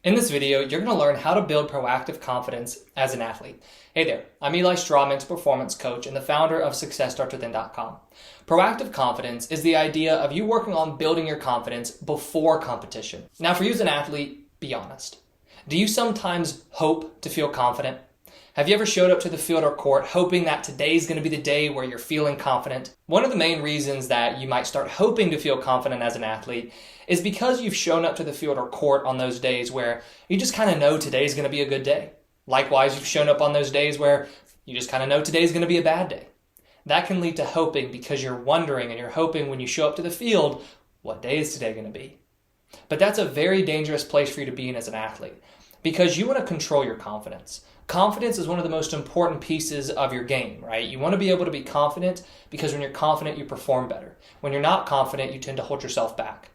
In this video, you're going to learn how to build proactive confidence as an athlete. Hey there, I'm Eli Strawman's performance coach and the founder of SuccessStartsWithin.com. Proactive confidence is the idea of you working on building your confidence before competition. Now, for you as an athlete, be honest. Do you sometimes hope to feel confident? Have you ever showed up to the field or court hoping that today's going to be the day where you're feeling confident? One of the main reasons that you might start hoping to feel confident as an athlete is because you've shown up to the field or court on those days where you just kind of know today's going to be a good day. Likewise, you've shown up on those days where you just kind of know today's going to be a bad day. That can lead to hoping because you're wondering and you're hoping when you show up to the field, what day is today going to be? But that's a very dangerous place for you to be in as an athlete because you want to control your confidence. Confidence is one of the most important pieces of your game, right? You want to be able to be confident because when you're confident, you perform better. When you're not confident, you tend to hold yourself back.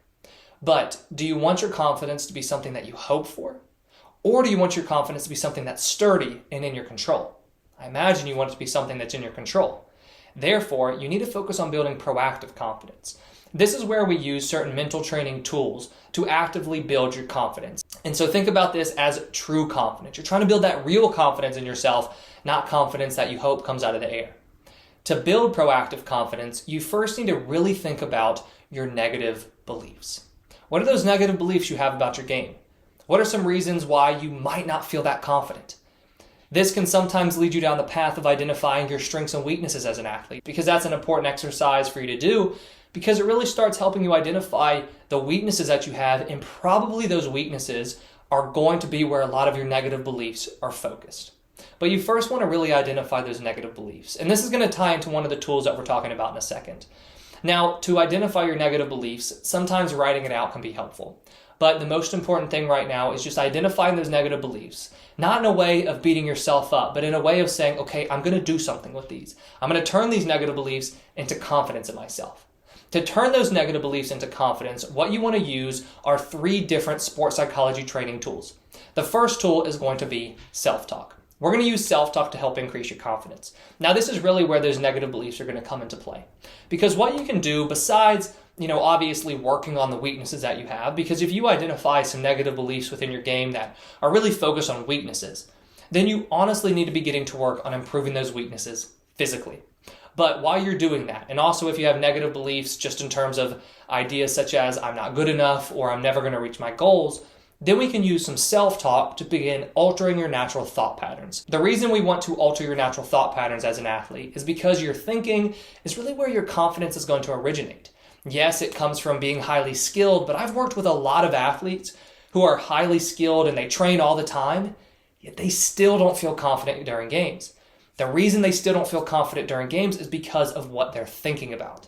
But do you want your confidence to be something that you hope for? Or do you want your confidence to be something that's sturdy and in your control? I imagine you want it to be something that's in your control. Therefore, you need to focus on building proactive confidence. This is where we use certain mental training tools to actively build your confidence. And so think about this as true confidence. You're trying to build that real confidence in yourself, not confidence that you hope comes out of the air. To build proactive confidence, you first need to really think about your negative beliefs. What are those negative beliefs you have about your game? What are some reasons why you might not feel that confident? This can sometimes lead you down the path of identifying your strengths and weaknesses as an athlete, because that's an important exercise for you to do, because it really starts helping you identify the weaknesses that you have, and probably those weaknesses are going to be where a lot of your negative beliefs are focused. But you first want to really identify those negative beliefs. And this is going to tie into one of the tools that we're talking about in a second. Now, to identify your negative beliefs, sometimes writing it out can be helpful. But the most important thing right now is just identifying those negative beliefs, not in a way of beating yourself up, but in a way of saying, okay, I'm going to do something with these. I'm going to turn these negative beliefs into confidence in myself. To turn those negative beliefs into confidence, what you want to use are 3 different sports psychology training tools. The first tool is going to be self-talk. We're going to use self-talk to help increase your confidence. Now, this is really where those negative beliefs are going to come into play. Because what you can do besides, obviously working on the weaknesses that you have, because if you identify some negative beliefs within your game that are really focused on weaknesses, then you honestly need to be getting to work on improving those weaknesses physically. But while you're doing that, and also if you have negative beliefs just in terms of ideas such as I'm not good enough or I'm never going to reach my goals, then we can use some self-talk to begin altering your natural thought patterns. The reason we want to alter your natural thought patterns as an athlete is because your thinking is really where your confidence is going to originate. Yes, it comes from being highly skilled, but I've worked with a lot of athletes who are highly skilled and they train all the time, yet they still don't feel confident during games. The reason they still don't feel confident during games is because of what they're thinking about.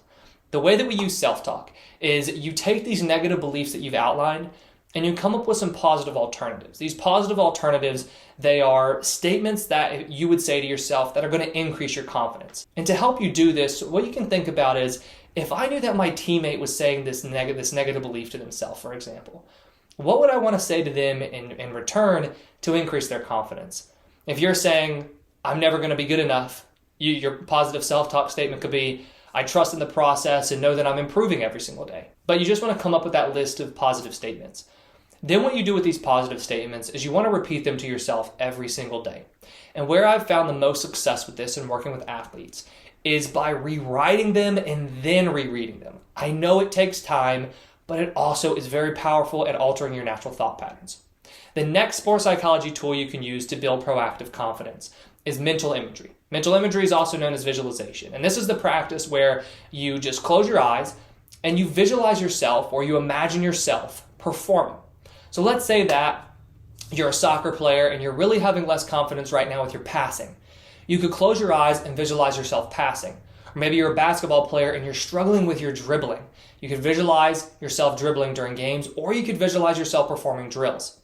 The way that we use self-talk is you take these negative beliefs that you've outlined and you come up with some positive alternatives. These positive alternatives, they are statements that you would say to yourself that are going to increase your confidence. And to help you do this, what you can think about is, if I knew that my teammate was saying this negative belief to themselves, for example, what would I want to say to them in return to increase their confidence? If you're saying, I'm never going to be good enough, your positive self-talk statement could be, I trust in the process and know that I'm improving every single day. But you just want to come up with that list of positive statements. Then what you do with these positive statements is you want to repeat them to yourself every single day. And where I've found the most success with this and working with athletes is by rewriting them and then rereading them. I know it takes time, but it also is very powerful at altering your natural thought patterns. The next sports psychology tool you can use to build proactive confidence is mental imagery. Mental imagery is also known as visualization. And this is the practice where you just close your eyes and you visualize yourself or you imagine yourself performing. So let's say that you're a soccer player and you're really having less confidence right now with your passing. You could close your eyes and visualize yourself passing. Or maybe you're a basketball player and you're struggling with your dribbling. You could visualize yourself dribbling during games, or you could visualize yourself performing drills.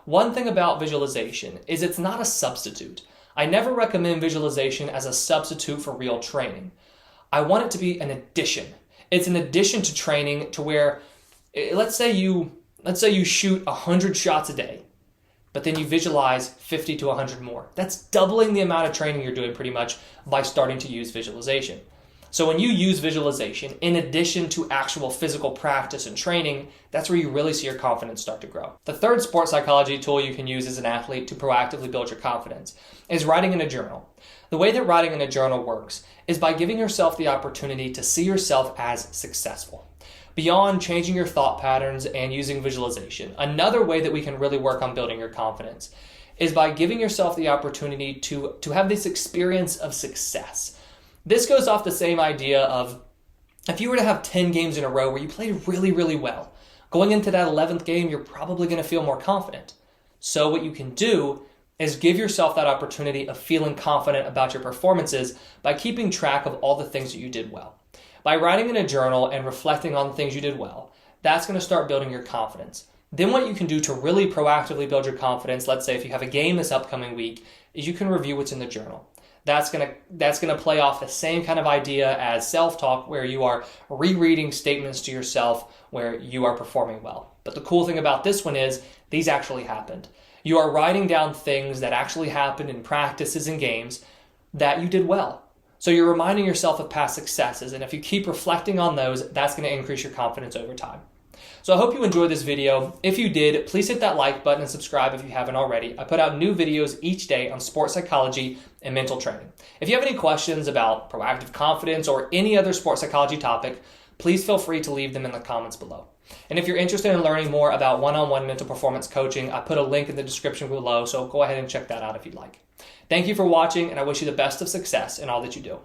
One thing about visualization is it's not a substitute. I never recommend visualization as a substitute for real training. I want it to be an addition. It's an addition to training to where, let's say you shoot 100 shots a day, but then you visualize 50 to 100 more. That's doubling the amount of training you're doing pretty much by starting to use visualization. So when you use visualization in addition to actual physical practice and training, that's where you really see your confidence start to grow. The third sports psychology tool you can use as an athlete to proactively build your confidence is writing in a journal. The way that writing in a journal works is by giving yourself the opportunity to see yourself as successful. Beyond changing your thought patterns and using visualization, another way that we can really work on building your confidence is by giving yourself the opportunity to have this experience of success. This goes off the same idea of if you were to have 10 games in a row where you played really, really well, going into that 11th game, you're probably going to feel more confident. So what you can do is give yourself that opportunity of feeling confident about your performances by keeping track of all the things that you did well. By writing in a journal and reflecting on the things you did well, that's going to start building your confidence. Then what you can do to really proactively build your confidence, let's say if you have a game this upcoming week, is you can review what's in the journal. That's gonna play off the same kind of idea as self-talk, where you are rereading statements to yourself where you are performing well. But the cool thing about this one is these actually happened. You are writing down things that actually happened in practices and games that you did well. So you're reminding yourself of past successes, and if you keep reflecting on those, that's going to increase your confidence over time. So I hope you enjoyed this video. If you did, please hit that like button and subscribe if you haven't already. I put out new videos each day on sports psychology and mental training. If you have any questions about proactive confidence or any other sports psychology topic, please feel free to leave them in the comments below. And if you're interested in learning more about one-on-one mental performance coaching, I put a link in the description below, so go ahead and check that out if you'd like. Thank you for watching, and I wish you the best of success in all that you do.